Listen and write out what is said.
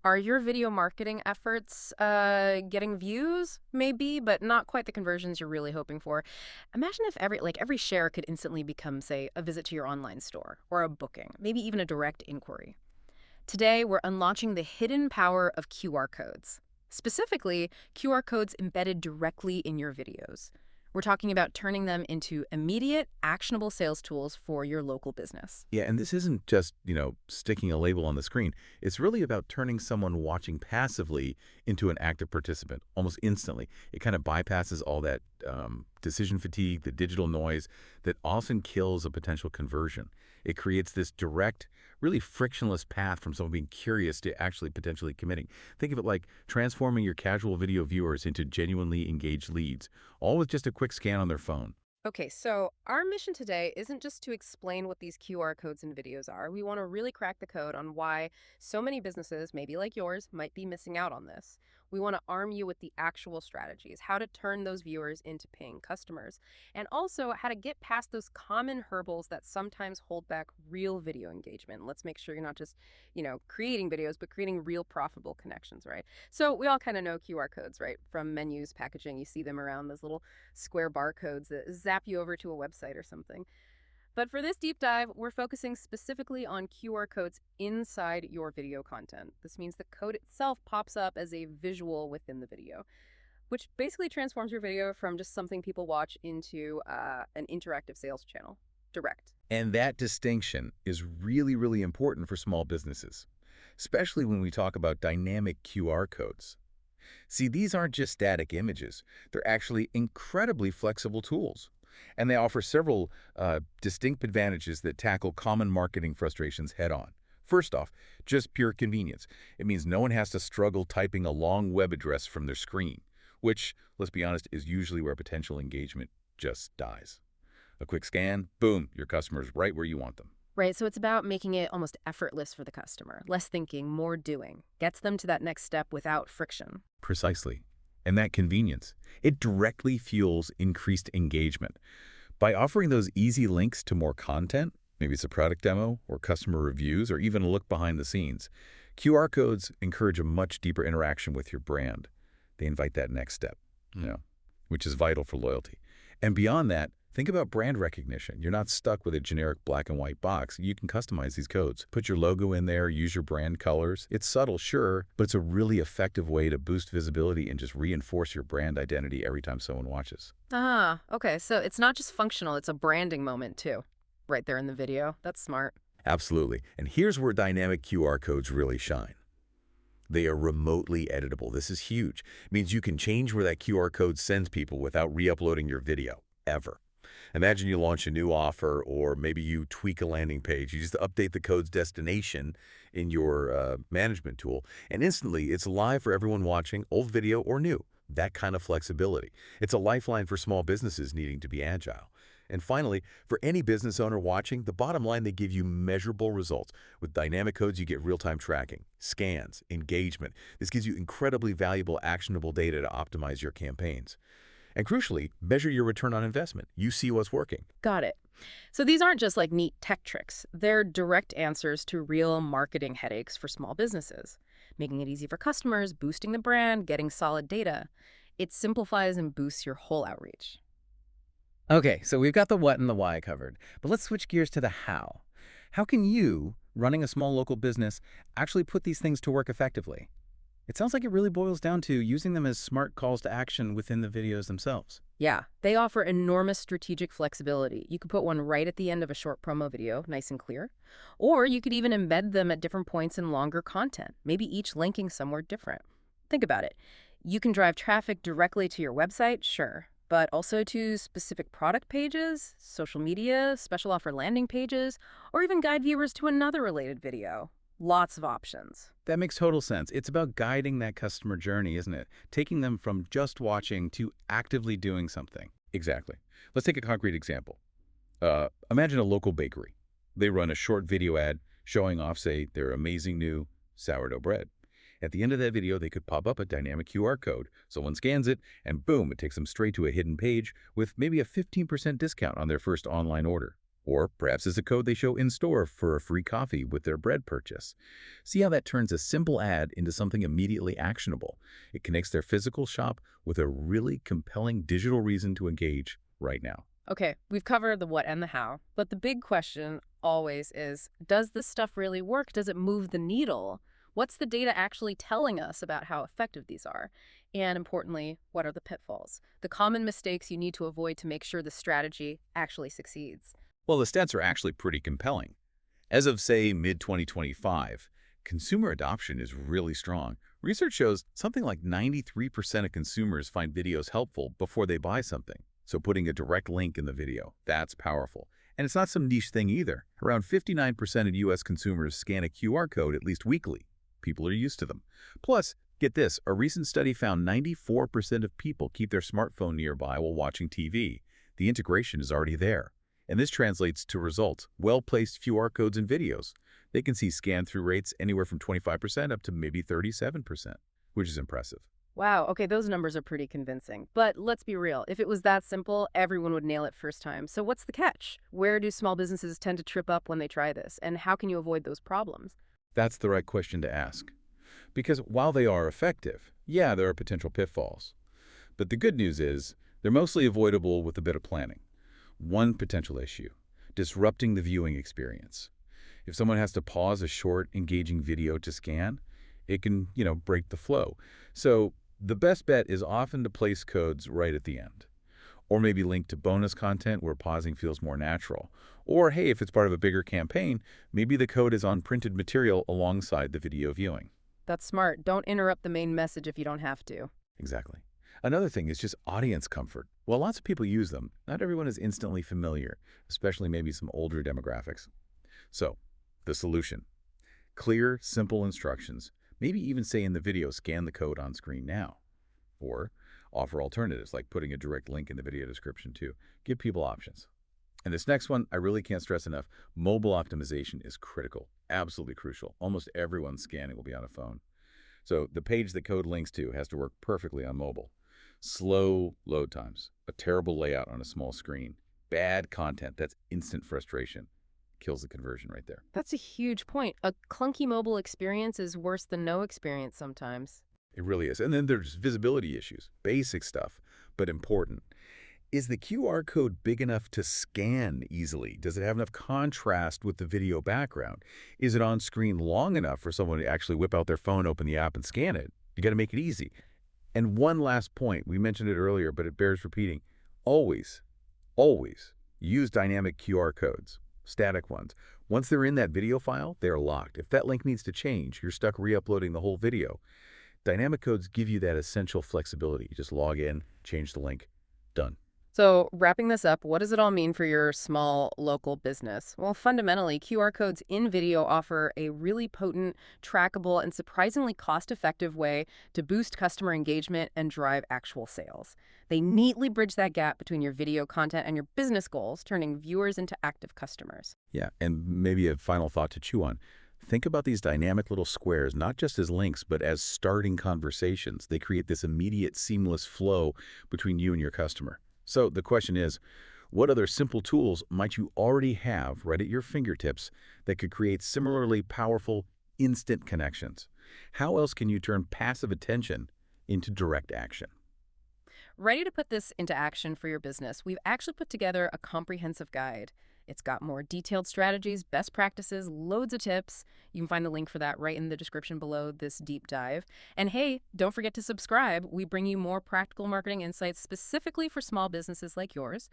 Are your video marketing efforts getting views? Maybe, but not quite the conversions you're really hoping for. Imagine if every share could instantly become, say, a visit to your online store or a booking, maybe even a direct inquiry. Today, we're unlocking the hidden power of QR codes. Specifically, QR codes embedded directly in your videos. We're talking about turning them into immediate, actionable sales tools for your local business. Yeah, and this isn't just, sticking a label on the screen. It's really about turning someone watching passively into an active participant almost instantly. It kind of bypasses all that decision fatigue, the digital noise that often kills a potential conversion. It creates this direct, really frictionless path from someone being curious to actually potentially committing. Think of it like transforming your casual video viewers into genuinely engaged leads, all with just a quick scan on their phone. Okay, so our mission today isn't just to explain what these QR codes and videos are. We want to really crack the code on why so many businesses, maybe like yours, might be missing out on this. We want to arm you with the actual strategies, how to turn those viewers into paying customers, and also how to get past those common hurdles that sometimes hold back real video engagement. Let's make sure you're not just, creating videos, but creating real profitable connections, right? So we all kind of know QR codes, right? From menus, packaging, you see them around, those little square barcodes that zap you over to a website or something. But for this deep dive, we're focusing specifically on QR codes inside your video content. This means the code itself pops up as a visual within the video, which basically transforms your video from just something people watch into an interactive sales channel. Direct. And that distinction is really, really important for small businesses, especially when we talk about dynamic QR codes. See, these aren't just static images. They're actually incredibly flexible tools. And they offer several distinct advantages that tackle common marketing frustrations head on. First off, just pure convenience. It means no one has to struggle typing a long web address from their screen, which, let's be honest, is usually where potential engagement just dies. A quick scan, boom, your customer's right where you want them. Right, so it's about making it almost effortless for the customer. Less thinking, more doing. Gets them to that next step without friction. Precisely. And that convenience, it directly fuels increased engagement. By offering those easy links to more content, maybe it's a product demo or customer reviews or even a look behind the scenes, QR codes encourage a much deeper interaction with your brand. They invite that next step, which is vital for loyalty. And beyond that, think about brand recognition. You're not stuck with a generic black and white box. You can customize these codes. Put your logo in there, use your brand colors. It's subtle, sure, but it's a really effective way to boost visibility and just reinforce your brand identity every time someone watches. Ah, okay, so it's not just functional, it's a branding moment too. Right there in the video. That's smart. Absolutely. And here's where dynamic QR codes really shine. They are remotely editable. This is huge. It means you can change where that QR code sends people without re-uploading your video, ever. Imagine you launch a new offer or maybe you tweak a landing page. You just update the code's destination in your management tool, and instantly it's live for everyone watching, old video or new. That kind of flexibility. It's a lifeline for small businesses needing to be agile. And finally, for any business owner watching, the bottom line, they give you measurable results. With dynamic codes, you get real-time tracking, scans, engagement. This gives you incredibly valuable, actionable data to optimize your campaigns. And crucially, measure your return on investment. You see what's working. Got it. So these aren't just like neat tech tricks. They're direct answers to real marketing headaches for small businesses, making it easy for customers, boosting the brand, getting solid data. It simplifies and boosts your whole outreach. Okay, so we've got the what and the why covered, but let's switch gears to the how. How can you, running a small local business, actually put these things to work effectively? It sounds like it really boils down to using them as smart calls to action within the videos themselves. Yeah, they offer enormous strategic flexibility. You could put one right at the end of a short promo video, nice and clear. Or you could even embed them at different points in longer content, maybe each linking somewhere different. Think about it. You can drive traffic directly to your website, sure, but also to specific product pages, social media, special offer landing pages, or even guide viewers to another related video. Lots of options. That makes total sense. It's about guiding that customer journey, isn't it? Taking them from just watching to actively doing something. Exactly. Let's take a concrete example. Imagine a local bakery. They run a short video ad showing off, say, their amazing new sourdough bread. At the end of that video, they could pop up a dynamic QR code. Someone scans it, and boom, it takes them straight to a hidden page with maybe a 15% discount on their first online order. Or perhaps it's a code they show in-store for a free coffee with their bread purchase. See how that turns a simple ad into something immediately actionable. It connects their physical shop with a really compelling digital reason to engage right now. Okay, we've covered the what and the how, but the big question always is, does this stuff really work? Does it move the needle? What's the data actually telling us about how effective these are? And importantly, what are the pitfalls? The common mistakes you need to avoid to make sure the strategy actually succeeds. Well, the stats are actually pretty compelling. As of, say, mid-2025, consumer adoption is really strong. Research shows something like 93% of consumers find videos helpful before they buy something. So putting a direct link in the video, that's powerful. And it's not some niche thing either. Around 59% of U.S. consumers scan a QR code at least weekly. People are used to them. Plus, get this, a recent study found 94% of people keep their smartphone nearby while watching TV. The integration is already there. And this translates to results, well-placed QR codes in videos. They can see scan-through rates anywhere from 25% up to maybe 37%, which is impressive. Wow, okay, those numbers are pretty convincing. But let's be real. If it was that simple, everyone would nail it first time. So what's the catch? Where do small businesses tend to trip up when they try this? And how can you avoid those problems? That's the right question to ask. Because while they are effective, yeah, there are potential pitfalls. But the good news is they're mostly avoidable with a bit of planning. One potential issue, disrupting the viewing experience. If someone has to pause a short, engaging video to scan, it can, break the flow. So the best bet is often to place codes right at the end. Or maybe link to bonus content where pausing feels more natural. Or, hey, if it's part of a bigger campaign, maybe the code is on printed material alongside the video viewing. That's smart. Don't interrupt the main message if you don't have to. Exactly. Another thing is just audience comfort. While lots of people use them, not everyone is instantly familiar, especially maybe some older demographics. So, the solution. Clear, simple instructions. Maybe even say in the video, scan the code on screen now. Or offer alternatives like putting a direct link in the video description too. Give people options. And this next one, I really can't stress enough. Mobile optimization is critical, absolutely crucial. Almost everyone scanning will be on a phone. So the page the code links to has to work perfectly on mobile. Slow load times, a terrible layout on a small screen, bad content, that's instant frustration. Kills the conversion right there. That's a huge point. A clunky mobile experience is worse than no experience sometimes. It really is. And then there's visibility issues, basic stuff, but important. Is the QR code big enough to scan easily? Does it have enough contrast with the video background? Is it on screen long enough for someone to actually whip out their phone, open the app, and scan it? You got to make it easy. And one last point, we mentioned it earlier, but it bears repeating. Always, always use dynamic QR codes, static ones. Once they're in that video file, they're locked. If that link needs to change, you're stuck re-uploading the whole video. Dynamic codes give you that essential flexibility. You just log in, change the link, done. So, wrapping this up, what does it all mean for your small local business? Well, fundamentally, QR codes in video offer a really potent, trackable, and surprisingly cost-effective way to boost customer engagement and drive actual sales. They neatly bridge that gap between your video content and your business goals, turning viewers into active customers. Yeah, and maybe a final thought to chew on. Think about these dynamic little squares, not just as links, but as starting conversations. They create this immediate, seamless flow between you and your customer. So the question is, what other simple tools might you already have right at your fingertips that could create similarly powerful, instant connections? How else can you turn passive attention into direct action? Ready to put this into action for your business, we've actually put together a comprehensive guide. It's got more detailed strategies, best practices, loads of tips. You can find the link for that right in the description below this deep dive. And hey, don't forget to subscribe. We bring you more practical marketing insights specifically for small businesses like yours.